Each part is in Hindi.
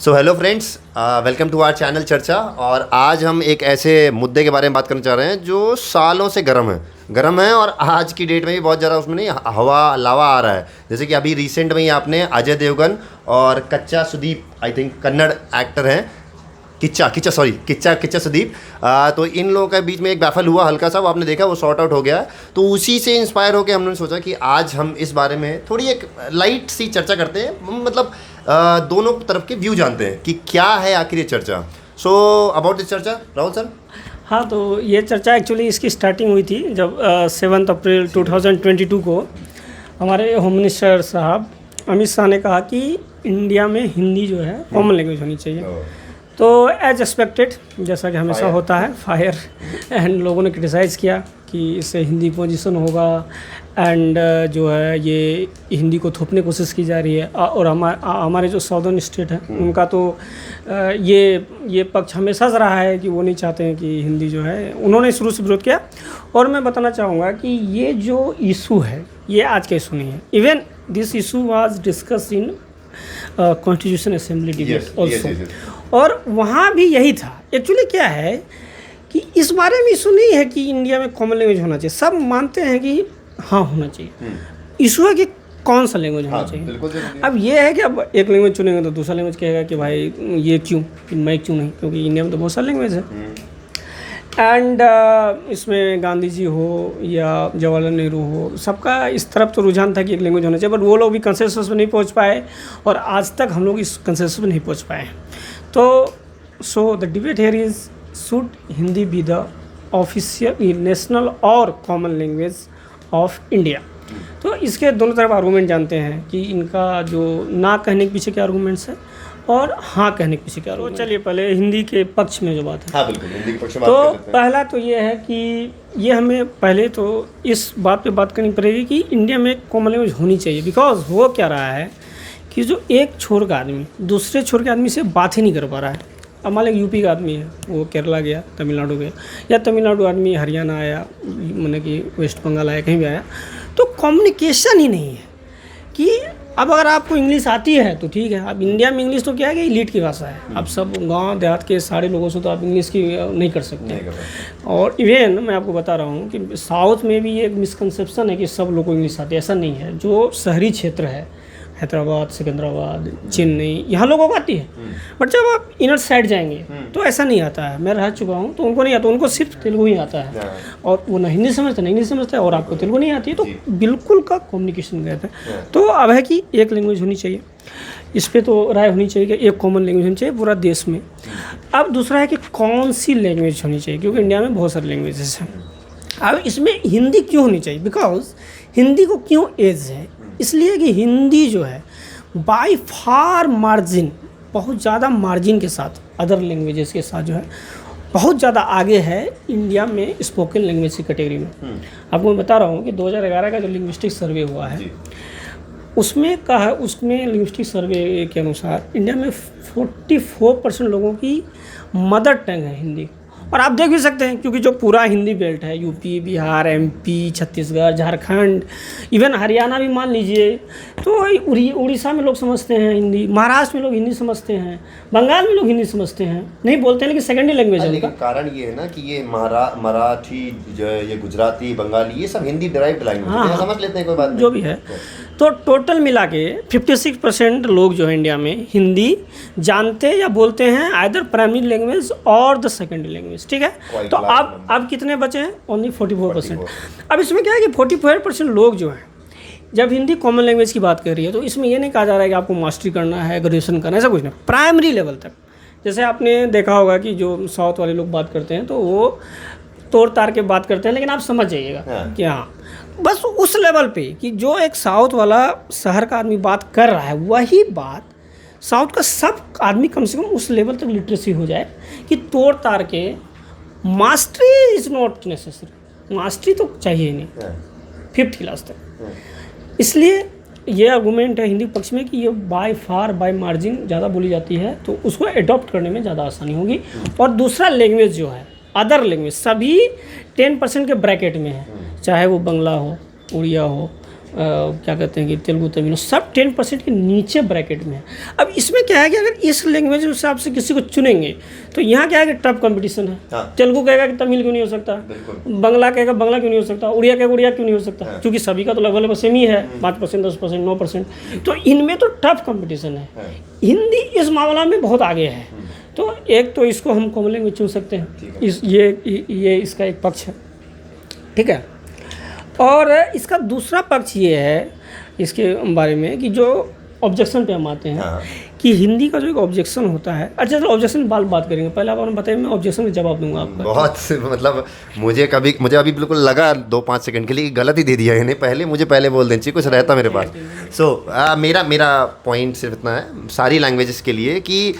So hello friends, welcome to our channel Charcha. और आज हम एक ऐसे मुद्दे के बारे में बात करना चाह रहे हैं जो सालों से गर्म है और आज की डेट में भी बहुत ज़्यादा उसमें नहीं हवा लावा आ रहा है। जैसे कि अभी रिसेंट में ही आपने अजय देवगन और Kiccha Sudeep, I think Kannada actor हैं, किच्चा सुदीप, तो इन लोगों के बीच में एक बैफल हुआ हल्का सा, वो आपने देखा, वो सॉर्ट आउट हो गया। तो उसी से इंस्पायर होकर हमने सोचा कि आज हम इस बारे में थोड़ी एक लाइट सी चर्चा करते हैं, मतलब दोनों तरफ के व्यू जानते हैं कि क्या है आखिर ये चर्चा। सो अबाउट दिस चर्चा, राहुल सर। हाँ, तो ये चर्चा एक्चुअली इसकी स्टार्टिंग हुई थी जब 7 अप्रैल 2022 को हमारे होम मिनिस्टर साहब अमित शाह ने कहा कि इंडिया में हिंदी जो है कॉमन लैंग्वेज होनी चाहिए। तो एज एक्सपेक्टेड, जैसा कि हमेशा होता है, फायर एंड लोगों ने क्रिटिसाइज़ किया कि इससे हिंदी पोजीशन होगा एंड जो है ये हिंदी को थोपने की कोशिश की जा रही है। और हमारे जो साउदर्न स्टेट हैं उनका तो ये पक्ष हमेशा से रहा है कि वो नहीं चाहते हैं कि हिंदी जो है, उन्होंने शुरू से विरोध किया। और मैं बताना चाहूँगा कि ये जो इशू है ये आज का इशू नहीं है। Even this issue was discuss in constitution assembly debate also, और वहाँ भी यही था। एक्चुअली क्या है कि इस बारे में इशू नहीं है कि इंडिया में कॉमन लैंग्वेज होना चाहिए, सब मानते हैं कि हाँ होना चाहिए। इशू है कि कौन सा लैंग्वेज होना चाहिए। अब ये है कि अब एक लैंग्वेज चुनेंगे तो दूसरा लैंग्वेज कहेगा कि भाई ये क्यों, कि मैं क्यों नहीं, क्योंकि इंडिया में तो बहुत सारे लैंग्वेज है। एंड इसमें गांधी जी हो या जवाहरलाल नेहरू हो, सबका इस तरफ तो रुझान था कि एक लैंग्वेज होना चाहिए, बट वो लोग भी कंसेंसस में नहीं पहुंच पाए और आज तक हम लोग इस कंसेंसस में नहीं पहुंच पाए। तो so the debate here is, should Hindi be the official national और कॉमन लैंग्वेज ऑफ इंडिया। तो इसके दोनों तरफ आर्गूमेंट जानते हैं कि इनका जो ना कहने के पीछे क्या आर्गूमेंट्स है और हाँ कहने के पीछे क्या आर्गूमेंट। तो चलिए पहले हिंदी के पक्ष में जो बात है, हाँ बिल्कुल हिंदी के पक्ष में तो बात करते हैं। पहला तो ये है कि ये हमें पहले तो इस बात पे बात करनी पड़ेगी कि इंडिया में कॉमन लैंग्वेज होनी चाहिए। बिकॉज हो क्या रहा है कि जो एक छोर का आदमी दूसरे छोर के आदमी से बात ही नहीं कर पा रहा है। अब मान लीजिए यूपी का आदमी है, वो केरला गया, तमिलनाडु गया, या तमिलनाडु आदमी हरियाणा आया, मतलब कि वेस्ट बंगाल आया, कहीं भी आया, तो कम्युनिकेशन ही नहीं है। कि अब अगर आपको इंग्लिश आती है तो ठीक है। अब इंडिया में इंग्लिश तो क्या है कि एलीट की भाषा है। अब सब गांव देहात के सारे लोगों से तो आप इंग्लिश की नहीं कर सकते। और इवन मैं आपको बता रहा हूँ कि साउथ में भी ये एक मिसकंसेप्शन है कि सब लोगों को इंग्लिश आती है। ऐसा नहीं है। जो शहरी क्षेत्र है, हैदराबाद, सिकंदराबाद, चेन्नई, यहाँ लोगों को आती है, बट जब आप इनर साइड जाएंगे तो ऐसा नहीं आता है। मैं रह चुका हूँ तो उनको नहीं आता, उनको सिर्फ तेलुगु ही आता है और वो ना हिंदी समझते ना इंग्लिश समझते हैं, और आपको तेलुगु नहीं आती है, तो बिल्कुल का कम्युनिकेशन गैप है। तो अब है कि एक लैंग्वेज होनी चाहिए, इस पर तो राय होनी चाहिए कि एक कॉमन लैंग्वेज होनी चाहिए पूरा देश में। अब दूसरा है कि कौन सी लैंग्वेज होनी चाहिए, क्योंकि इंडिया में बहुत सारी लैंग्वेजेस हैं। अब इसमें हिंदी क्यों होनी चाहिए? बिकॉज हिंदी को क्यों एज है, इसलिए कि हिंदी जो है बाय फार मार्जिन, बहुत ज़्यादा मार्जिन के साथ अदर लैंग्वेजेस के साथ जो है बहुत ज़्यादा आगे है इंडिया में स्पोकन लैंग्वेज की कैटेगरी में। आपको मैं बता रहा हूँ कि 2011 का जो लिंग्विस्टिक सर्वे हुआ है उसमें लिंग्विस्टिक सर्वे के अनुसार इंडिया में 44% लोगों की मदर टंग है हिंदी। और आप देख भी सकते हैं क्योंकि जो पूरा हिंदी बेल्ट है, UP, Bihar, MP, Chhattisgarh, Jharkhand, even Haryana भी मान लीजिए, तो उड़ीसा में लोग समझते हैं हिंदी, महाराष्ट्र में लोग हिंदी समझते हैं, बंगाल में लोग हिंदी समझते हैं, नहीं बोलते हैं लेकिन सेकेंडरी लैंग्वेज है उनका। कारण ये है ना कि ये मराठी, ये गुजराती, बंगाली, ये सब हिंदी डिराइव्ड लैंग्वेज है, समझ लेते हैं, कोई बात नहीं, जो भी है। तो टोटल मिला के 56% लोग जो है इंडिया में हिंदी जानते या बोलते हैं, आइदर प्राइमरी लैंग्वेज और द सेकेंडरी लैंग्वेज। ठीक है। तो अब कितने बचे हैं? ओनली 44%। अब इसमें क्या है कि 44% लोग जो हैं, जब हिंदी कॉमन लैंग्वेज की बात कर रही है तो इसमें ये नहीं कहा जा रहा है कि आपको मास्टरी करना है, ग्रेजुएशन करना है, ऐसा कुछ नहीं। प्राइमरी लेवल तक, जैसे आपने देखा होगा कि जो साउथ वाले लोग बात करते हैं तो वो तोड़ तार के बात करते हैं, लेकिन आप समझ जाइएगा कि हाँ बस उस लेवल पे कि जो एक साउथ वाला शहर का आदमी बात कर रहा है वही बात साउथ का सब आदमी कम से कम उस लेवल तक लिटरेसी हो जाए कि तोड़ तार के। Mastery is not necessary, mastery तो चाहिए ही नहीं 5th क्लास तक। इसलिए ये आर्गूमेंट है हिंदी पक्ष में कि ये बाय फार बाय मार्जिन ज़्यादा बोली जाती है, तो उसको एडॉप्ट करने में ज़्यादा आसानी होगी। और दूसरा लैंग्वेज जो है, अदर लैंग्वेज सभी 10% के ब्रैकेट में है, चाहे वो बंगला हो, उड़िया हो, क्या कहते हैं कि तेलुगु तमिल सब 10% के नीचे ब्रैकेट में है। अब इसमें क्या है कि अगर इस लैंग्वेज के हिसाब से किसी को चुनेंगे तो यहाँ क्या है कि टफ कंपटीशन है। हाँ। तेलुगु कहेगा कि तमिल क्यों नहीं हो सकता, बांग्ला कहेगा बांग्ला क्यों नहीं हो सकता, उड़िया कहेगा उड़िया क्यों नहीं हो सकता, क्योंकि सभी का तो लगभग सेम ही है, 5%, 10%, 9%। तो इनमें तो टफ कंपटीशन है। हिंदी इस मामला में बहुत आगे है। तो एक तो इसको हम कॉमन लैंग्वेज चुन सकते हैं, ये इसका एक पक्ष है, ठीक है। और इसका दूसरा पक्ष ये है इसके बारे में कि जो ऑब्जेक्शन पे हम आते हैं कि हिंदी का जो एक ऑब्जेक्शन होता है। अच्छा, तो ऑब्जेक्शन बात करेंगे, पहले आपने बताया, मैं ऑब्जेक्शन का जवाब दूंगा आपका। बहुत मतलब मुझे अभी बिल्कुल लगा 2-5 सेकंड के लिए गलत ही दे दिया इन्हें, पहले बोल देना चाहिए, कुछ रहता मेरे पास। मेरा पॉइंट सिर्फ इतना है सारी लैंग्वेजेस के लिए कि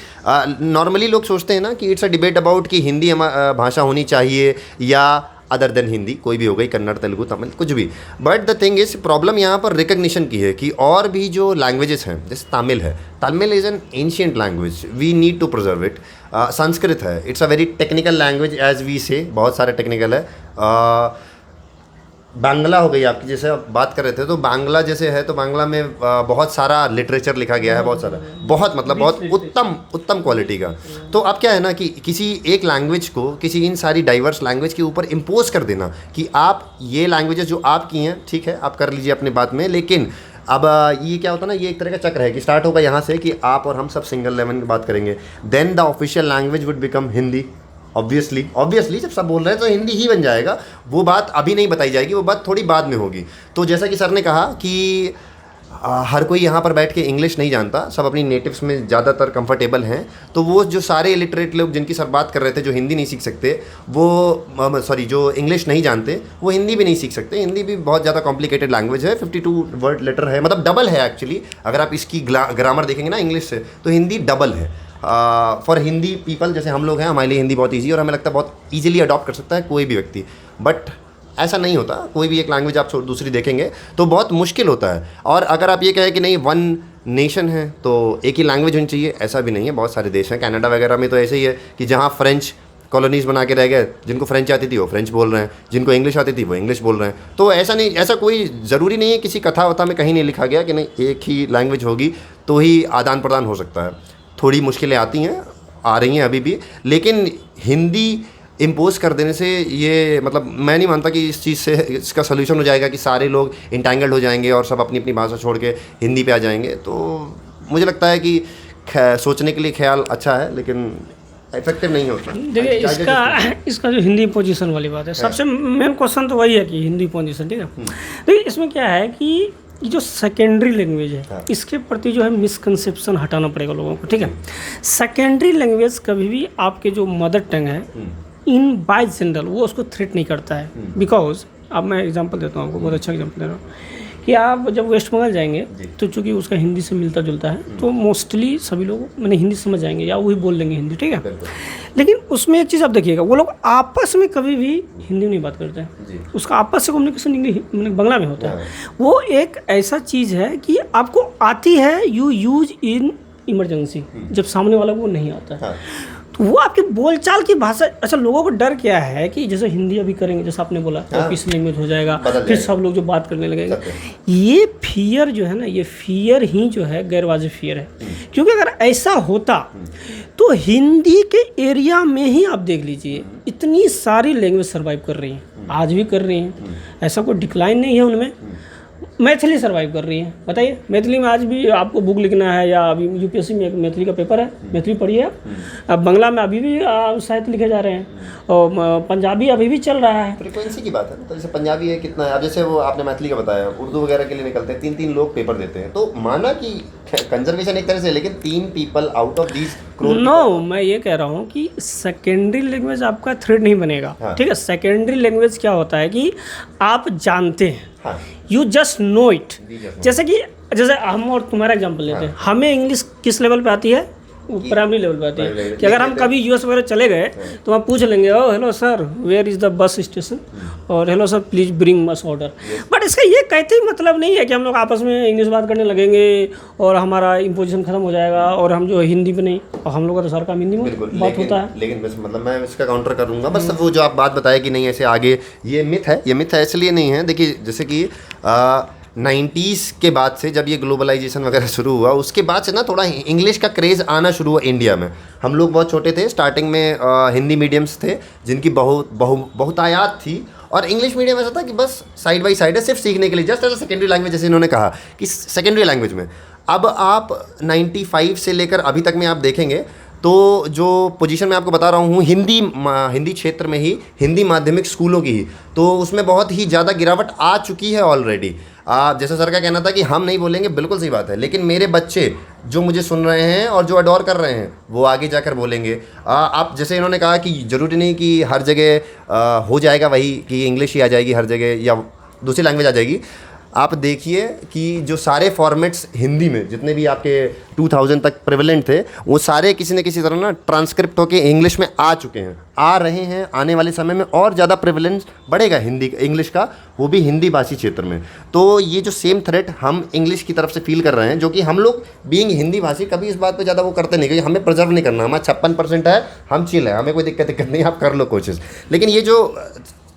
नॉर्मली लोग सोचते हैं ना कि इट्स अ डिबेट अबाउट कि हिंदी भाषा होनी चाहिए या अदर देन हिंदी, कोई भी हो गई, कन्नड़, तेलुगु, तमिल, कुछ भी। But the thing is problem यहाँ पर रिकग्निशन की है कि और भी जो लैंग्वेजेस हैं, जैसे तमिल है, Tamil is an ancient language, we need to preserve it. Sanskrit है, it's a very technical language as we say, बहुत सारे टेक्निकल है। बांग्ला हो गई आपकी, जैसे आप बात कर रहे थे, तो बांग्ला जैसे है तो बांग्ला में बहुत सारा लिटरेचर लिखा गया है, बहुत उत्तम क्वालिटी का। तो अब क्या है ना कि किसी एक लैंग्वेज को किसी इन सारी डाइवर्स लैंग्वेज के ऊपर इम्पोज कर देना कि आप ये लैंग्वेजेस जो आपकी हैं, ठीक है, आप कर लीजिए अपनी बात में, लेकिन अब ये क्या होता है ना, ये एक तरह का चक्र है कि स्टार्ट होगा यहाँ से कि आप और हम सब सिंगल लेवल की बात करेंगे, then the official language would become Hindi. Obviously जब सब बोल रहे हैं तो हिंदी ही बन जाएगा। वो बात अभी नहीं बताई जाएगी, वो बात थोड़ी बाद में होगी। तो जैसा कि सर ने कहा कि हर कोई यहाँ पर बैठ के इंग्लिश नहीं जानता, सब अपनी नेटिव्स में ज़्यादातर कंफर्टेबल हैं। तो वो जो सारे इलिटरेट लोग जिनकी सर बात कर रहे थे, जो हिंदी नहीं सीख सकते, जो इंग्लिश नहीं जानते, वो हिंदी भी नहीं सीख सकते। हिंदी भी बहुत ज़्यादा कॉम्प्लिकेटेड लैंग्वेज है, 52 वर्ड लेटर है, मतलब डबल है एक्चुअली। अगर आप इसकी ग्रामर देखेंगे ना इंग्लिश से, तो हिंदी डबल है। फॉर हिंदी पीपल, जैसे हम लोग हैं, हमारे लिए हिंदी बहुत ईजी और हमें लगता है बहुत ईजिली अडॉप्ट कर सकता है कोई भी व्यक्ति। बट ऐसा नहीं होता, कोई भी एक लैंग्वेज आप दूसरी देखेंगे तो बहुत मुश्किल होता है। और अगर आप ये कहें कि नहीं वन नेशन है तो एक ही लैंग्वेज होनी चाहिए, ऐसा भी नहीं है। बहुत सारे देश हैं, कनाडा वगैरह में तो ऐसे ही है कि जहाँ फ्रेंच कॉलोनीज़ बना के रह गए, जिनको फ्रेंच आती थी वो फ्रेंच बोल रहे हैं, जिनको इंग्लिश आती थी वो इंग्लिश बोल रहे हैं। तो ऐसा कोई ज़रूरी नहीं है, किसी कथा वथा में कहीं नहीं लिखा गया कि नहीं एक ही लैंग्वेज होगी तो ही आदान प्रदान हो सकता है। थोड़ी मुश्किलें आती हैं, आ रही हैं अभी भी, लेकिन हिंदी इम्पोज कर देने से ये मतलब मैं नहीं मानता कि इस चीज़ से इसका सलूशन हो जाएगा कि सारे लोग इंटैंगल्ड हो जाएंगे और सब अपनी अपनी भाषा छोड़ के हिंदी पे आ जाएंगे। तो मुझे लगता है कि सोचने के लिए ख्याल अच्छा है, लेकिन इफेक्टिव नहीं होता। देखिए इसका जो हिंदी पोजीशन वाली बात है, सबसे मेन क्वेश्चन तो वही है कि हिंदी पोजीशन, ठीक है। देखिए इसमें क्या है कि ये जो सेकेंडरी लैंग्वेज है, इसके प्रति जो है मिसकंसेप्शन हटाना पड़ेगा लोगों को, ठीक है। सेकेंडरी लैंग्वेज कभी भी आपके जो मदर टंग है इन बाय जनरल वो उसको थ्रेट नहीं करता है। बिकॉज अब मैं एग्जांपल देता हूँ आपको, बहुत अच्छा एग्जांपल दे रहा हूँ कि आप जब वेस्ट बंगाल जाएंगे तो चूँकि उसका हिंदी से मिलता जुलता है, तो मोस्टली सभी लोग मैंने हिंदी समझ जाएंगे या वही बोल लेंगे हिंदी, ठीक है। लेकिन उसमें एक चीज़ आप देखिएगा, वो लोग आपस में कभी भी हिंदी में नहीं बात करते हैं, उसका आपस से कम्युनिकेशन इंग्लिश बांग्ला में होता है। वो एक ऐसा चीज़ है कि आपको आती है, यू यूज इन इमरजेंसी, जब सामने वाला को नहीं आता है तो वो आपकी बोलचाल की भाषा। अच्छा, लोगों को डर क्या है कि जैसे हिंदी अभी करेंगे, जैसे आपने बोला ऑफिस लैंग्वेज हो जाएगा, फिर सब लोग जो बात करने लगेंगे। ये फियर जो है ना, ये फियर ही जो है गैरवाजिब फियर है। क्योंकि अगर ऐसा होता तो हिंदी के एरिया में ही आप देख लीजिए इतनी सारी लैंग्वेज सर्वाइव कर रही हैं, आज भी कर रही हैं, ऐसा कोई डिक्लाइन नहीं है उनमें। मैथिली सर्वाइव कर रही है, बताइए। मैथिली में आज भी आपको बुक लिखना है, या अभी यूपीएससी में एक मैथिली का पेपर है, मैथिली पढ़िए आप। अब बांग्ला में अभी भी साहित्य लिखे जा रहे हैं, और पंजाबी अभी भी चल रहा है। फ्रीक्वेंसी की बात है, तो जैसे पंजाबी है कितना है, अब जैसे वो आपने मैथिली का बताया, उर्दू वगैरह के लिए निकलते हैं 3-3 लोग पेपर देते हैं, तो माना कि कंजर्वेशन एक तरह से, लेकिन 3 people out of these no, मैं ये कह रहा हूँ कि सेकेंडरी लैंग्वेज आपका थ्रेड नहीं बनेगा, ठीक है। सेकेंडरी लैंग्वेज क्या होता है कि आप जानते हैं, यू जस्ट नो इट। जैसे हम और तुम्हारा एग्जांपल लेते हैं, हमें इंग्लिश किस लेवल पे आती है, प्राइमरी लेवल पे आती है कि अगर हम कभी यूएस वगैरह चले गए तो हम पूछ लेंगे, oh hello sir where is the bus station, और hello sir please bring bus order. But इसका ये कहते ही मतलब नहीं है कि हम लोग आपस में इंग्लिश बात करने लगेंगे और हमारा इम्पोजिशन खत्म हो जाएगा और हम जो हिंदी में नहीं, और हम लोग का तो सर का हिंदी में बात होता है। लेकिन बस मतलब मैं इसका काउंटर करूँगा, बस वो जो आप बात बताया कि नहीं ऐसे आगे, ये मिथ है, ये मिथ है इसलिए नहीं है। देखिए जैसे कि 90s के बाद से जब ये ग्लोबलाइजेशन वगैरह शुरू हुआ, उसके बाद से ना थोड़ा इंग्लिश का क्रेज़ आना शुरू हुआ इंडिया में। हम लोग बहुत छोटे थे, स्टार्टिंग में हिंदी मीडियम्स थे जिनकी बहुतायात थी, और इंग्लिश मीडियम ऐसा था कि बस साइड बाई साइड है, सिर्फ सीखने के लिए, just as a secondary language, जैसे इन्होंने कहा कि सेकेंडरी लैंग्वेज में। अब आप 95 से लेकर अभी तक में आप देखेंगे तो जो पोजीशन मैं आपको बता रहा हूँ हिंदी क्षेत्र में ही, हिंदी माध्यमिक स्कूलों की ही, तो उसमें बहुत ही ज़्यादा गिरावट आ चुकी है ऑलरेडी। जैसा सर का कहना था कि हम नहीं बोलेंगे, बिल्कुल सही बात है, लेकिन मेरे बच्चे जो मुझे सुन रहे हैं और जो अडोर कर रहे हैं वो आगे जाकर बोलेंगे। आप जैसे इन्होंने कहा कि ज़रूरी नहीं कि हर जगह हो जाएगा वही कि इंग्लिश ही आ जाएगी हर जगह या दूसरी लैंग्वेज आ जाएगी। आप देखिए कि जो सारे फॉर्मेट्स हिंदी में जितने भी आपके 2000 तक प्रेवलेंट थे, वो सारे किसी न किसी तरह ना ट्रांसक्रिप्ट होके इंग्लिश में आ चुके हैं, आ रहे हैं। आने वाले समय में और ज़्यादा प्रेवलेंस बढ़ेगा इंग्लिश का, वो भी हिंदी भाषी क्षेत्र में। तो ये जो सेम थ्रेट हम इंग्लिश की तरफ से फील कर रहे हैं, जो कि हम लोग बीइंग हिंदी भाषी कभी इस बात पे ज़्यादा वो करते नहीं, क्योंकि हमें प्रिजर्व नहीं करना। हमारा 56% है, हम चिल है, हमें कोई दिक्कत नहीं, आप कर लो कोशिश। लेकिन ये जो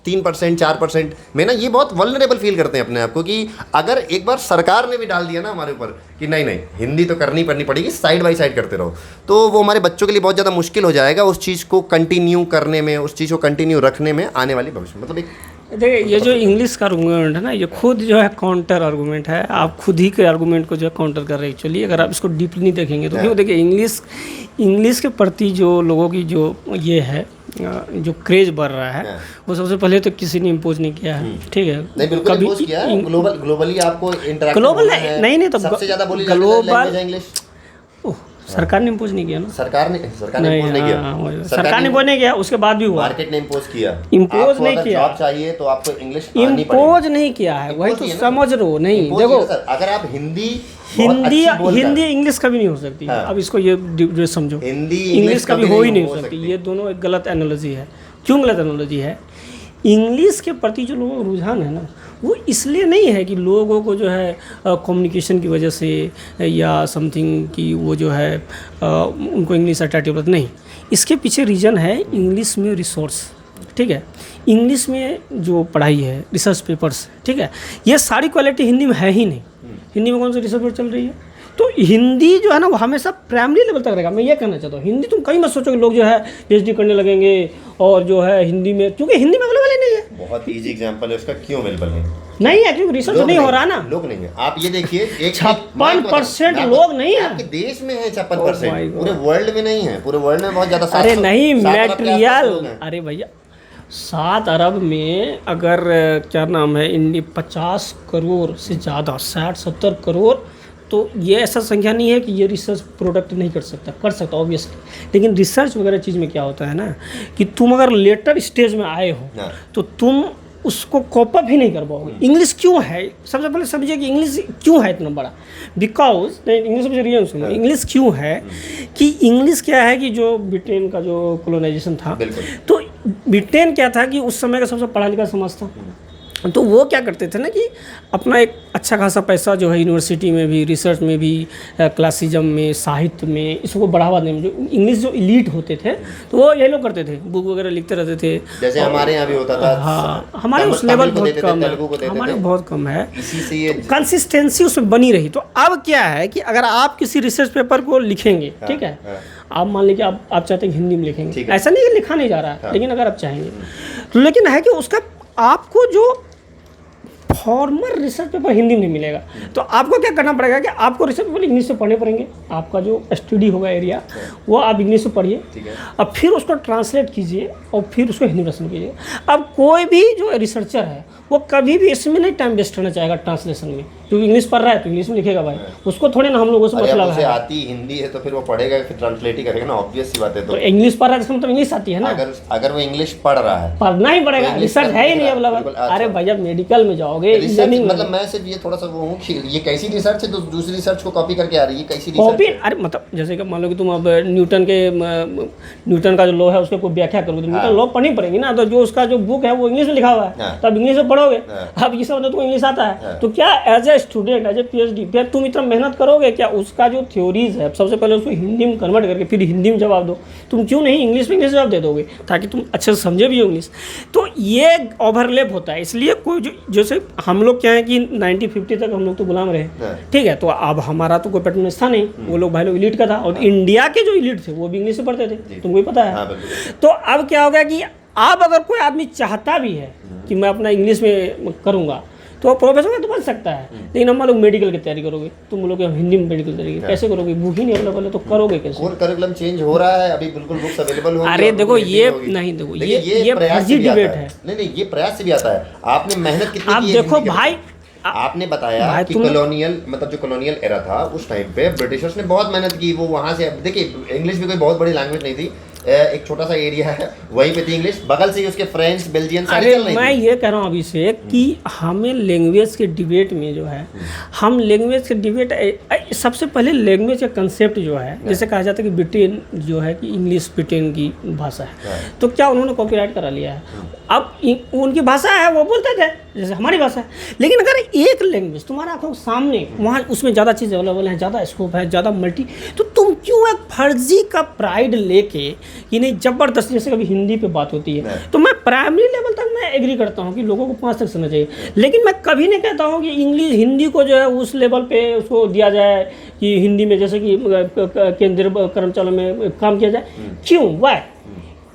3% 4% में ना, ये बहुत वल्नरेबल फील करते हैं अपने आप को, कि अगर एक बार सरकार ने भी डाल दिया ना हमारे ऊपर कि नहीं नहीं हिंदी तो करनी पड़ेगी, साइड बाय साइड करते रहो, तो वो हमारे बच्चों के लिए बहुत ज़्यादा मुश्किल हो जाएगा उस चीज़ को कंटिन्यू करने में, उस चीज़ को कंटिन्यू रखने में आने वाली भविष्य में। मतलब एक देखिए, ये जो इंग्लिश का आर्गूमेंट है ना, ये खुद जो है काउंटर आर्गूमेंट है। आप खुद ही के आर्गूमेंट को जो है काउंटर कर रहे हैं एक्चुअली, अगर आप इसको डीपली नहीं देखेंगे तो। क्यों? देखिए, इंग्लिश के प्रति जो लोगों की जो ये है, जो क्रेज बढ़ रहा है, वो सबसे पहले तो किसी ने इम्पोज नहीं किया है, ठीक है? नहीं, बिल्कुल इम्पोज किया है, ग्लोबली आपको इंटरेक्ट ग्लोबल नहीं तो सबसे ज़्यादा बोली जाने वाली लैंग्वेज है इंग्लिश। सरकार ने इम्पोज नहीं किया ना, सरकार ने इम्पोज नहीं किया, सरकार ने इम्पोज नहीं किया, उसके बाद भी हुआ, मार्केट ने इम्पोज किया। इम्पोज नहीं किया, जॉब चाहिए तो आपको इंग्लिश इम्पोज नहीं किया है, वही तो समझ रहे हो। नहीं देखो, अगर आप हिंदी इंग्लिश कभी नहीं हो सकती। अब इसको ये समझो, हिंदी इंग्लिश कभी हो ही नहीं हो सकती। ये दोनों एक गलत एनालॉजी है। क्यों गलत एनालॉजी है? इंग्लिश के प्रति जो लोगों का रुझान है ना, वो इसलिए नहीं है कि लोगों को जो है कम्युनिकेशन की वजह से या समथिंग कि वो जो है उनको इंग्लिश अट्रैक्टिव लगता, नहीं। इसके पीछे रीज़न है इंग्लिश में रिसोर्स, ठीक है? इंग्लिश में जो पढ़ाई है, रिसर्च पेपर्स, ठीक है, ये सारी क्वालिटी हिंदी में है ही नहीं। हिंदी में कौन सी रिसर्च पेपर चल रही है? तो हिंदी जो है ना, वो हमेशा प्राइमरी लेवल तक रहेगा। मैं ये कहना चाहता हूँ, हिंदी तुम कहीं मत सोचो कि लोग जो है PhD करने लगेंगे और जो है हिंदी में, क्योंकि हिंदी में अवेलेबल ही नहीं है। बहुत ईजी एग्जांपल है उसका, क्यों अवेलेबल नहीं है? क्योंकि रिसर्च नहीं हो रहा ना, लोग नहीं है। आप ये देखिए, 56% लोग नहीं है आपके देश में है, 56%, पूरे वर्ल्ड में नहीं है। पूरे वर्ल्ड में बहुत ज़्यादा। अरे नहीं, मैटेरियल, अरे भैया 7 अरब में अगर क्या नाम है, इंडिया 50 करोड़ से ज़्यादा, 60-70 करोड़, तो ये ऐसा संख्या नहीं है कि ये रिसर्च प्रोडक्ट नहीं कर सकता ऑब्वियसली। लेकिन रिसर्च वगैरह चीज़ में क्या होता है ना, कि तुम अगर लेटर स्टेज में आए हो तो तुम उसको कॉप अप ही नहीं कर पाओगे। इंग्लिश क्यों है? सबसे पहले समझिए कि इंग्लिश क्यों है इतना बड़ा। बिकॉज इंग्लिश में रीजन सुनो, इंग्लिश क्यों है कि इंग्लिश क्या है कि जो ब्रिटेन का जो कोलोनाइजेशन था, तो ब्रिटेन क्या था कि उस समय का सबसे पढ़ा लिखा समाज था। तो वो क्या करते थे ना कि अपना एक अच्छा खासा पैसा जो है यूनिवर्सिटी में भी, रिसर्च में भी, क्लासिज्म में, साहित्य में, इसको बढ़ावा देने में, जो इंग्लिश जो इलीट होते थे, तो वो ये लोग करते थे, बुक वगैरह लिखते रहते थे। जैसे हमारे यहाँ भी होता था। हाँ, हमारे उस लेवल बहुत कम है, हमारे बहुत कम है, कंसिस्टेंसी उसमें बनी रही। तो अब क्या है कि अगर आप किसी रिसर्च पेपर को लिखेंगे, ठीक है, आप मान लीजिए आप चाहते हैं हिंदी में लिखेंगे, ऐसा नहीं कि लिखा नहीं जा रहा है, लेकिन अगर आप चाहेंगे तो, लेकिन है कि उसका आपको जो फॉर्मल रिसर्च पेपर हिंदी में नहीं मिलेगा। तो आपको क्या करना पड़ेगा कि आपको रिसर्च पेपर इंग्लिश में पढ़ने पड़ेंगे। आपका जो स्टडी होगा एरिया, वो आप इंग्लिश में पढ़िए, अब फिर उसको ट्रांसलेट कीजिए और फिर उसको हिंदी में ट्रांसलेट कीजिए। अब कोई भी जो रिसर्चर है वो कभी भी इसमें नहीं टाइम वेस्ट करना चाहेगा ट्रांसलेशन में, क्योंकि इंग्लिश पढ़ रहा है तो इंग्लिश में लिखेगा भाई, उसको थोड़े ना हम लोगों से मतलब है। आती हिंदी है तो फिर वो पढ़ेगा, फिर ट्रांसलेट ही करेगा ना, ऑब्वियस सी बात है। तो इंग्लिश पढ़ रहा है इसका मतलब इंग्लिश आती है ना। अगर वो इंग्लिश पढ़ रहा है, पढ़ना ही पड़ेगा, रिसर्च है ही नहीं अवेलेबल। अरे भैया मेडिकल में जाओगे, मतलब मैं सिर्फ ये थोड़ा सा वो हूँ, ये कैसी रिसर्च है, दूसरी रिसर्च को कॉपी करके आ रही है, कैसी कॉपी? अरे मतलब जैसे कि मान लो कि तुम अब न्यूटन का जो लॉ है उसके कोई व्याख्या करोगे तो न्यूटन लॉ पढ़नी पड़ेगी ना। तो जो उसका जो बुक है वो इंग्लिश में लिखा हुआ है, तब इंग्लिश में पढ़ोगे। अब ये सब तो इंग्लिश आता है, तो क्या as a a student, as a PhD, फिर तुम इतना मेहनत करोगे क्या? उसका जो थ्योरीज है सबसे पहले उसको हिंदी में कन्वर्ट करके फिर हिंदी में जवाब दो। तुम क्यों नहीं इंग्लिश में जवाब दे दोगे ताकि तुम अच्छे से समझे भी हो इंग्लिश? तो ये ओवरलैप होता है। इसलिए कोई जो जैसे हम लोग क्या है कि 1950 तक हम लोग तो गुलाम रहे, ठीक है, तो अब हमारा तो कोई पैटर्न था नहीं, वो लोग भाई लोग इलीट का था, और इंडिया के जो इलीट थे वो भी इंग्लिश से पढ़ते थे, तुमको ही पता है। तो अब क्या होगा कि अब अगर कोई आदमी चाहता भी है कि मैं अपना इंग्लिश में करूँगा तो प्रोफेसर में तो बन सकता है, लेकिन हम लोग मेडिकल की तैयारी करोगे, तुम लोग हिंदी में मेडिकल तैयारी कैसे करोगे? बुक ही नहीं अवेलेबल है तो करोगे कैसे? कोर करिकुलम चेंज हो रहा है अभी, बिल्कुल बुक्स अवेलेबल होंगी। अरे देखो ये नहीं, देखो ये फर्जी डिबेट है। नहीं, ये प्रयास से भी आता है। आपने मेहनत कितनी आप की है देखो हिंदी के भाई, आपने बताया कि कॉलोनियल मतलब जो कॉलोनियल एरा था उस टाइम पे ब्रिटिशर्स ने बहुत मेहनत की। वो वहाँ से, देखिए इंग्लिश भी कोई बहुत बड़ी लैंग्वेज नहीं थी, एक छोटा सा एरिया है वहीं पे थी इंग्लिश, बगल से ही उसके फ्रेंच बेल्जियन सारे चल रही थी। मैं ये कह रहा हूँ अभिषेक कि हमें लैंग्वेज के डिबेट में जो है, हम लैंग्वेज के डिबेट सबसे पहले लैंग्वेज का कंसेप्ट जो है, जैसे कहा जाता है कि ब्रिटेन जो है कि इंग्लिश ब्रिटेन की भाषा है, तो क्या उन्होंने कॉपीराइट करा लिया है? अब उनकी भाषा है, वो बोलते थे जैसे हमारी भाषा है, लेकिन अगर एक लैंग्वेज तुम्हारा आंखों के सामने, वहाँ उसमें ज़्यादा चीज़ अवेलेबल है, ज़्यादा स्कोप है, ज़्यादा मल्टी, तो तुम क्यों एक फर्जी का प्राइड लेके कि नहीं ज़बरदस्ती, जैसे कभी हिंदी पे बात होती है तो मैं प्राइमरी लेवल तक मैं एग्री करता हूँ कि लोगों को 5 तक सुनना चाहिए, लेकिन मैं कभी नहीं कहता हूँ कि इंग्लिश हिंदी को जो है उस लेवल पे उसको दिया जाए कि हिंदी में जैसे कि केंद्रीय कर्मचारियों में काम किया जाए। क्यों? वाई?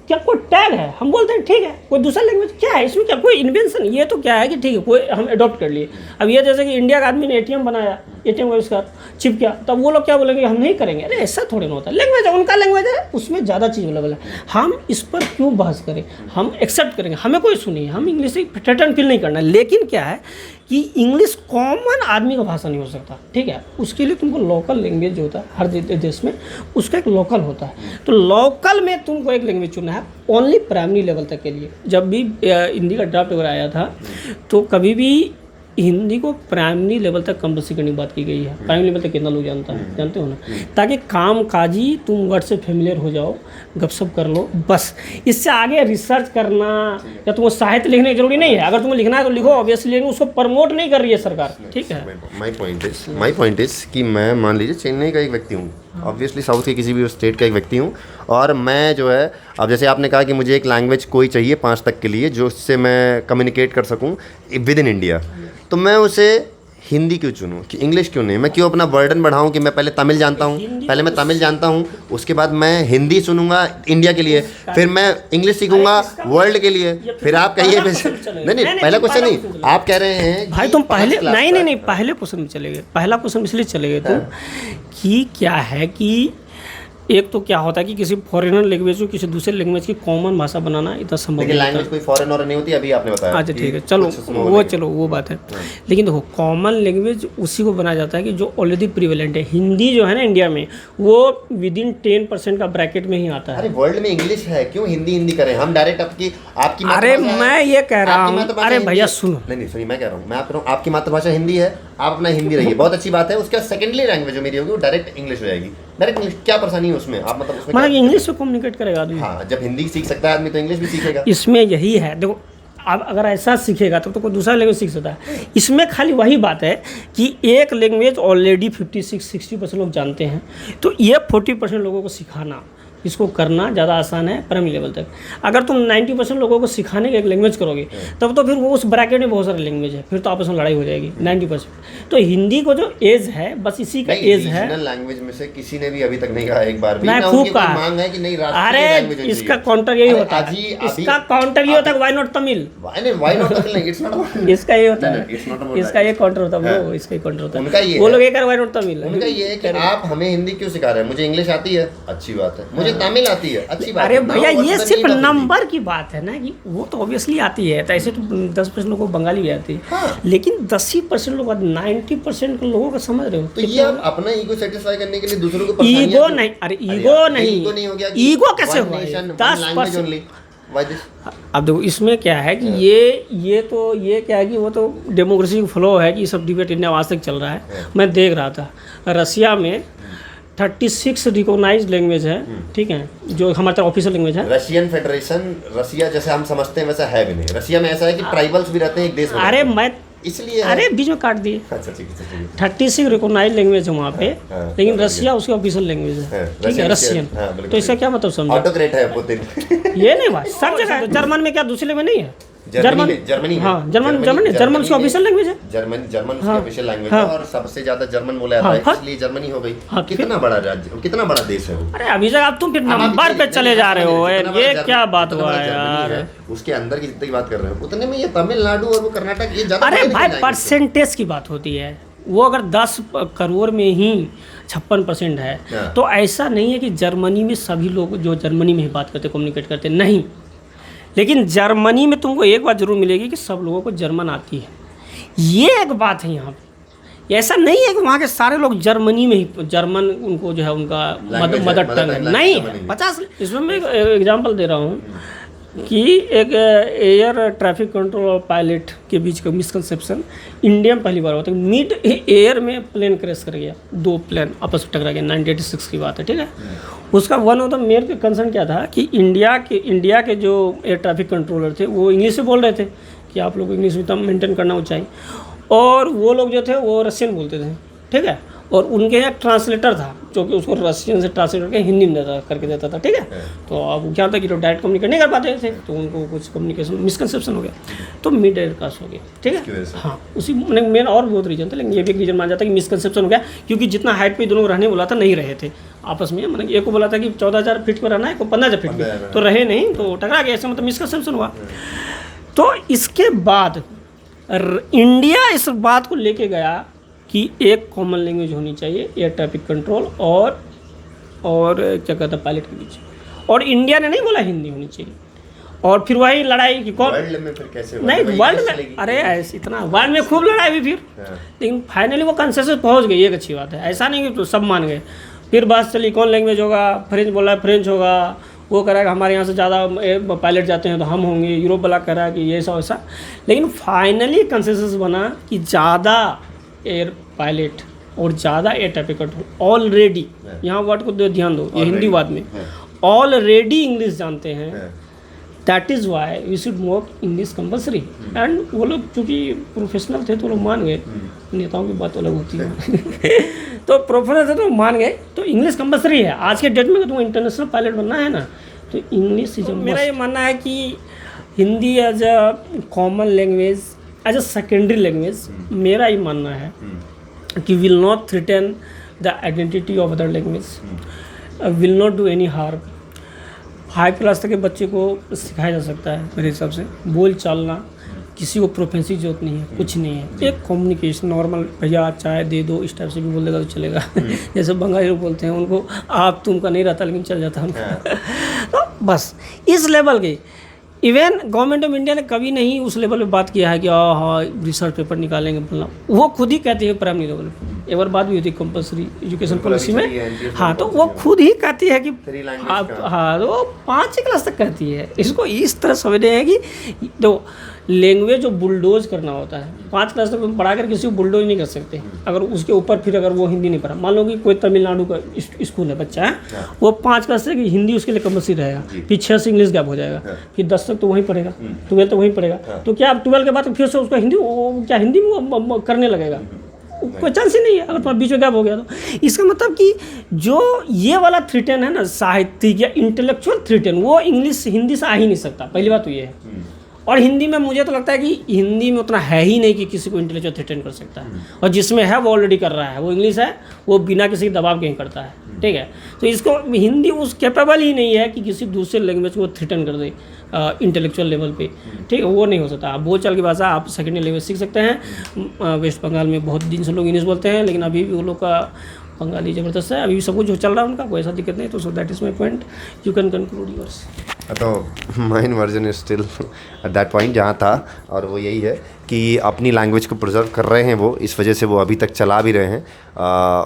क्या कोई टैग है? हम बोलते हैं ठीक है, कोई दूसरा लैंग्वेज क्या है इसमें? क्या कोई इन्वेंशन? ये तो क्या है कि ठीक है कोई हम अडॉप्ट कर लिए। अब ये जैसे कि इंडिया का आदमी ने ATM बनाया, ATM का आविष्कार चिप किया, तब वो लोग क्या बोलेंगे हम नहीं करेंगे? अरे ऐसा थोड़ी ना होता है। लैंग्वेज है, उनका लैंग्वेज है, उसमें ज़्यादा चीज़ अवेलेबल है, हम इस पर क्यों बहस करें? हम एक्सेप्ट करेंगे, हमें कोई सुनिए, हम इंग्लिश से थ्रेटन फील नहीं करना, लेकिन क्या है कि इंग्लिश कॉमन आदमी का भाषा नहीं हो सकता, ठीक है, उसके लिए तुमको लोकल लैंग्वेज जो होता है हर देश में उसका एक लोकल होता है, तो लोकल में तुमको एक लैंग्वेज चुनना है ओनली प्राइमरी लेवल तक के लिए। जब भी हिंदी का ड्राफ्ट वगैरह आया था तो कभी भी हिंदी को प्राइमरी लेवल तक कंपल्सरी करने की बात की गई है। प्राइमरी लेवल तक कितना लोग जानते हो ना, ताकि काम काजी तुम वर्ड से फेमिलियर हो जाओ, गपशप कर लो, बस। इससे आगे रिसर्च करना या तुमको साहित्य लिखने की जरूरी नहीं है। अगर तुमको लिखना है तो लिखो ऑब्वियसली, लेकिन उसको प्रमोट नहीं कर रही है सरकार, ठीक है। माई पॉइंट इज कि मैं मान लीजिए चेन्नई का एक व्यक्ति हूँ, ऑब्वियसली साउथ के किसी भी स्टेट का एक व्यक्ति हूँ, और मैं जो है, अब जैसे आपने कहा कि मुझे एक लैंग्वेज कोई चाहिए 5 तक के लिए जो उससे मैं कम्युनिकेट कर सकूँ विद इन इंडिया, तो मैं उसे हिंदी क्यों चुनूँ कि इंग्लिश क्यों नहीं? मैं क्यों अपना बर्डन बढ़ाऊँ कि मैं पहले तमिल जानता हूँ, उसके बाद मैं हिंदी सुनूंगा इंडिया के लिए, फिर मैं इंग्लिश सीखूंगा वर्ल्ड के लिए, फिर आप कहिए नहीं, पहला क्वेश्चन नहीं, आप कह रहे हैं भाई तुम पहले नहीं पहले क्वेश्चन में चले गए। पहला क्वेश्चन इसलिए चले गए तुम कि क्या है कि एक तो क्या होता है कि किसी फॉरेनर लैंग्वेज को किसी दूसरे लैंग्वेज की कॉमन भाषा बनाना इतना संभव नहीं। लैंग्वेज कोई फॉरेन और नहीं होती, अभी आपने बताया। अच्छा ठीक है, चलो वो बात है, लेकिन देखो कॉमन लैंग्वेज उसी को बनाया जाता है कि जो ऑलरेडी प्रिवेलेंट है। हिंदी जो है ना इंडिया में वो विद इन 10% का ब्रैकेट में ही आता है। अरे वर्ल्ड में इंग्लिश है, क्यों हिंदी करें हम? डायरेक्ट आपकी अरे मैं ये कह रहा हूँ, अरे भैया सुनो, नहीं सुनिए, मैं कह रहा हूँ, मैं आप आपकी मातृभाषा हिंदी है, आप अपना हिंदी रहिए, बहुत अच्छी बात है। उसके बाद सेकेंडली लैंग्वेज जो मेरी होगी वो डायरेक्ट इंग्लिश हो जाएगी। डायरेक्ट इंग्लिश क्या परेशानी है उसमें? आप मतलब उसमें इंग्लिश से कम्युनिकेट करेगा आदमी। हाँ, जब हिंदी सीख सकता है आदमी तो इंग्लिश भी सीखेगा। इसमें यही है, देखो अब अगर ऐसा सीखेगा तो कोई दूसरा लैंग्वेज सीख सकता है। इसमें खाली वही बात है कि एक लैंग्वेज ऑलरेडी 56-60% लोग जानते हैं, तो ये 40% लोगों को सिखाना, इसको करना ज़्यादा आसान है प्राइमरी लेवल तक। अगर तुम 90% लोगों को सिखाने के एक लैंग्वेज करोगे तब तो फिर वो उस ब्रैकेट में बहुत सारे लैंग्वेज है, फिर तो आपस में लड़ाई हो जाएगी 90%। तो हिंदी को जो एज है बस इसी का एज है। लैंग्वेज में से किसी ने भी अभी तक नहीं कहा एक बार भी, मैं खूब कहा, मांग है कि नहीं अरे इसका काउंटर यही होता है, इसका काउंटर ये होता है why not Tamil, why not Tamil नहीं, इट्स नॉट इसका ये होता है, इसका ये काउंटर होता है ब्रो, इसका काउंटर होता है। वो लोग ये कर व्हाई नॉट तमिल, उनका ये है कि आप हमें हिंदी क्यों सिखा रहे हैं? मुझे इंग्लिश आती है, अच्छी बात है, मुझे तमिल आती है, अच्छी बात। अरे भैया ये सिर्फ नंबर की बात है ना, कि वो तो ऑब्वियसली आती है, तो ऐसे तो 10% लोगों को बंगाली भी आती है, हाँ। लेकिन 10% लोग 90% लोगों का समझ रहे हो। तो ये आप अपना ईगो सेटिस्फाई करने के लिए दूसरों को ईगो नहीं, अरे ईगो नहीं हो गया, ईगो कैसे हुआ? 10%। अब देखो इसमें क्या है कि ये क्या है कि वो तो डेमोक्रेसी का फ्लो है कि सब डिबेट इंडिया आज तक चल रहा है। मैं देख रहा था रसिया में 36 रिकॉग्नाइज्ड लैंग्वेज है, ठीक है, जो हमारा ऑफिशियल लैंग्वेज है। रशियन फेडरेशन, रसिया जैसे हम समझते हैं वैसा है भी नहीं। रसिया में ऐसा है कि ट्राइबल्स भी रहते हैं एक देश में। अरे मैं इसलिए अरे बीच में काट दिए। अच्छा ठीक है 36 रिकॉग्नाइज लैंग्वेज है वहाँ पे, हाँ, लेकिन समझ रसिया उसकी ऑफिशियल लैंग्वेज है, ठीक है, रशियन। तो इसका क्या मतलब समझो? ऑटोक्रेट है पुतिन। ये नहीं बात, सब जगह है। जर्मन में क्या दूसरी लैंग्वेज नहीं है? जर्मनी में, हाँ, जर्मन उसकी ऑफिशियल लैंग्वेज है। जर्मन उसकी ऑफिशियल लैंग्वेज है और सबसे ज्यादा जर्मन बोला जाता है, इसलिए जर्मनी हो गई। कितना बड़ा राज्य, कितना बड़ा देश है वो। अरे अभी तक आप तुम फिर नंबर पे चले जा रहे हो, ये क्या बात हुआ यार? उसके अंदर की जितनी बात कर रहे हो उतने में ये तमिलनाडु और वो कर्नाटक ये ज्यादा। अरे भाई परसेंटेज की बात होती है, वो अगर 10 करोड़ में ही 56% है तो ऐसा नहीं है कि जर्मनी में सभी लोग जो जर्मनी में ही बात करते कम्युनिकेट करते, नहीं। लेकिन जर्मनी में तुमको एक बात जरूर मिलेगी कि सब लोगों को जर्मन आती है, ये एक बात है यहाँ पे। ऐसा नहीं है कि वहाँ के सारे लोग जर्मनी में ही जर्मन उनको जो है उनका मदर टंग है, नहीं। 50 इसमें मैं एग्जांपल दे रहा हूँ कि एक एयर ट्रैफिक कंट्रोल और पायलट के बीच का मिसकंसेप्शन इंडिया में पहली बार होता है। मिड एयर में प्लेन क्रैश कर गया, 2 प्लेन आपस में टकरा गया, 1986 की बात है, ठीक है। उसका one of the main concern क्या था कि इंडिया के जो एयर ट्रैफिक कंट्रोलर थे वो इंग्लिश से बोल रहे थे कि आप लोग को इंग्लिश में मेंटेन करना वो चाहिए, और वो लोग जो थे वो रशियन बोलते थे, ठीक है। और उनके यहाँ ट्रांसलेटर था जो कि उसको रशियन से ट्रांसलेट करके हिंदी में करके देता था, ठीक है। तो अब क्या होता है कि लोग डायरेक्ट कम्युनिकेट नहीं कर पाते थे, तो उनको कुछ कम्युनिकेशन मिसकंसेप्शन हो गया, तो मिड एयर क्रॉस हो गया, ठीक है। हाँ, उसी मेन और बहुत रीजन था, लेकिन ये भी एक रीजन मान जाता है कि मिसकंसेप्शन हो गया, क्योंकि जितना हाइट पे दोनों रहने बोला था नहीं रहे थे आपस में। मतलब एक को बोला था कि 14,000 फीट पर रहना है, को 15,000 फीट पर, तो रहे नहीं, तो टकरा गया, ऐसा मतलब मिसकंसेप्शन हुआ। तो इसके बाद इंडिया इस बात को लेके गया कि एक कॉमन लैंग्वेज होनी चाहिए एयर ट्रैफिक कंट्रोल और क्या कहता है पायलट के बीच, और इंडिया ने नहीं बोला हिंदी होनी चाहिए। और फिर वही लड़ाई कि कौन वर्ल्ड में फिर कैसे नहीं, वर्ल्ड में अरे ऐसे इतना वर्ल्ड में खूब लड़ाई हुई फिर, लेकिन फाइनली वो कंसेंसस पहुंच गई, एक अच्छी बात है। ऐसा नहीं कि तो सब मान गए, फिर बात चली कौन लैंग्वेज होगा, फ्रेंच बोला फ्रेंच होगा, वो कह रहा है कि हमारे यहाँ से ज़्यादा पायलट जाते हैं तो हम होंगे, यूरोप वाला कह रहा है कि ये ऐसा वैसा, लेकिन फाइनली कंसेंसस बना कि ज़्यादा एयर पायलट और ज़्यादा एयर ट्रैफिक कंट्रोल ऑलरेडी, यहाँ वर्ड को ध्यान दो, ये हिंदी बात में ऑलरेडी इंग्लिश जानते हैं, that is why we should make English compulsory. And वो लोग चूँकि प्रोफेशनल थे तो लोग मान गए, नेताओं की बात अलग होती है तो प्रोफेशनल थे तो मान गए, तो इंग्लिश कंपलसरी है आज के डेट में। तुम्हें इंटरनेशनल पायलट बनना है ना तो इंग्लिश इज मेरा ये मानना है कि Hindi as a common language, as a secondary language, मेरा ये मानना है कि will not threaten the identity of other language, will not do any harm. 5 class तक के बच्चे को सिखाया जा सकता है मेरे हिसाब से, बोल चालना, किसी को प्रोफेंसी जरूरत नहीं है, कुछ नहीं है, एक कम्युनिकेशन नॉर्मल, भैया चाय दे दो इस टाइप से भी बोल देगा तो चलेगा जैसे बंगाली लोग बोलते हैं, उनको आप तुम का नहीं रहता लेकिन चल जाता है उनका तो बस इस लेवल के। इवन गवर्नमेंट ऑफ इंडिया ने कभी नहीं उस लेवल पे बात किया है कि हाँ रिसर्च पेपर निकालेंगे बोलना, वो खुद ही कहती है प्राइमरी लेवल पे, एक बार बात भी होती है कंपलसरी एजुकेशन पॉलिसी में, हाँ तो वो खुद ही कहती है कि हाँ तो वो 5 क्लास तक कहती है। इसको इस तरह समझते हैं कि तो लैंग्वेज जो बुलडोज करना होता है, 5 क्लास तक पढ़ा कर किसी को बुलडोज नहीं कर सकते। अगर उसके ऊपर फिर अगर वो हिंदी नहीं पढ़ा, मान लो कि कोई तमिलनाडु का स्कूल है बच्चा है, वो 5 क्लास तक हिंदी उसके लिए कंपलसरी रहेगा, फिर 6 से इंग्लिश गैप हो जाएगा, फिर 10 तक तो वहीं पढ़ेगा, 12 तक वहीं पढ़ेगा, तो क्या 12 के बाद फिर से उसका हिंदी क्या हिंदी में करने लगेगा, कोई चांस ही नहीं है अगर बीच में गैप हो गया तो। इसका मतलब कि जो ये वाला थ्रेटन है ना साहित्यिक या इंटेलेक्चुअल थ्रेटन, वो इंग्लिश हिंदी से आ ही नहीं सकता, पहली बात तो ये है। और हिंदी में मुझे तो लगता है कि हिंदी में उतना है ही नहीं कि किसी को इंटेलेक्चुअल थ्रेटन कर सकता है, और जिसमें है वो ऑलरेडी कर रहा है, वो इंग्लिश है, वो बिना किसी दबाव के ही करता है, ठीक है। तो इसको हिंदी उस कैपेबल ही नहीं है कि किसी दूसरे लैंग्वेज को थ्रेटन कर दे इंटेलेक्चुअल लेवल पे, ठीक है, वो नहीं हो सकता। आप बोलचाल की भाषा आप सेकेंडरी लैंग्वेज सीख सकते हैं। वेस्ट बंगाल में बहुत दिन से लोग इंग्लिश बोलते हैं, लेकिन अभी भी वो लोग का बंगाली ज़बरदस्त है, अभी भी सब कुछ जो चल रहा है उनका, कोई ऐसा दिक्कत नहीं। तो so that is my point, you can conclude yours. तो mine version is still at that point जहाँ था, और वो यही है कि अपनी लैंग्वेज को प्रिजर्व कर रहे हैं वो, इस वजह से वो अभी तक चला भी रहे हैं।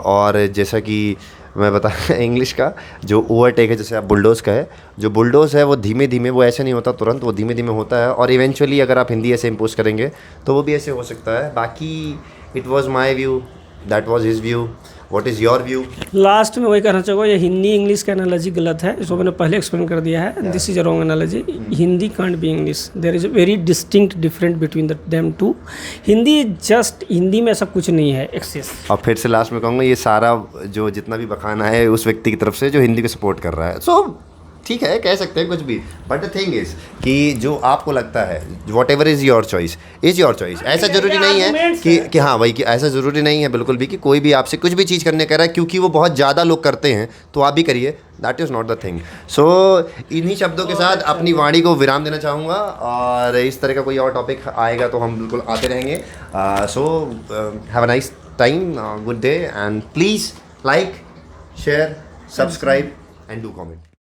और जैसा कि मैं बता इंग्लिश का जो ओवरटेक है, जैसे आप बुलडोज का है, जो बुलडोज है वो धीमे धीमे, वो ऐसे नहीं होता तुरंत, वो धीमे धीमे होता है, और इवेंचुअली अगर आप हिंदी ऐसे इम्पोज करेंगे तो वो भी ऐसे हो सकता है। बाकी it was my view, that was his view, what is your view? Last में वही कहना चाहूँगा, ये हिंदी इंग्लिश का एनालॉजी गलत है, इसको मैंने पहले एक्सप्लेन कर दिया है। This is a wrong analogy. Hindi can't be English, there is a very distinct different between them two. Hindi just, Hindi में ऐसा कुछ नहीं है एक्सेस। और फिर से लास्ट में कहूँगा, ये सारा जो जितना भी बखाना है उस व्यक्ति की तरफ से जो हिंदी को सपोर्ट कर रहा है। सो ठीक है, कह सकते हैं कुछ भी, बट द थिंग इज़ कि जो आपको लगता है, what ever is your choice is your choice. ऐसा ज़रूरी नहीं है कि हाँ भाई, कि ऐसा ज़रूरी नहीं है बिल्कुल भी कि कोई भी आपसे कुछ भी चीज़ करने कह रहा है क्योंकि वो बहुत ज़्यादा लोग करते हैं तो आप भी करिए। That is not the thing. So इन्हीं शब्दों के साथ अपनी वाणी को विराम देना चाहूँगा, और इस तरह का कोई और टॉपिक आएगा तो हम बिल्कुल आते रहेंगे। So have a nice time, good day, and please like, share, subscribe and do comment.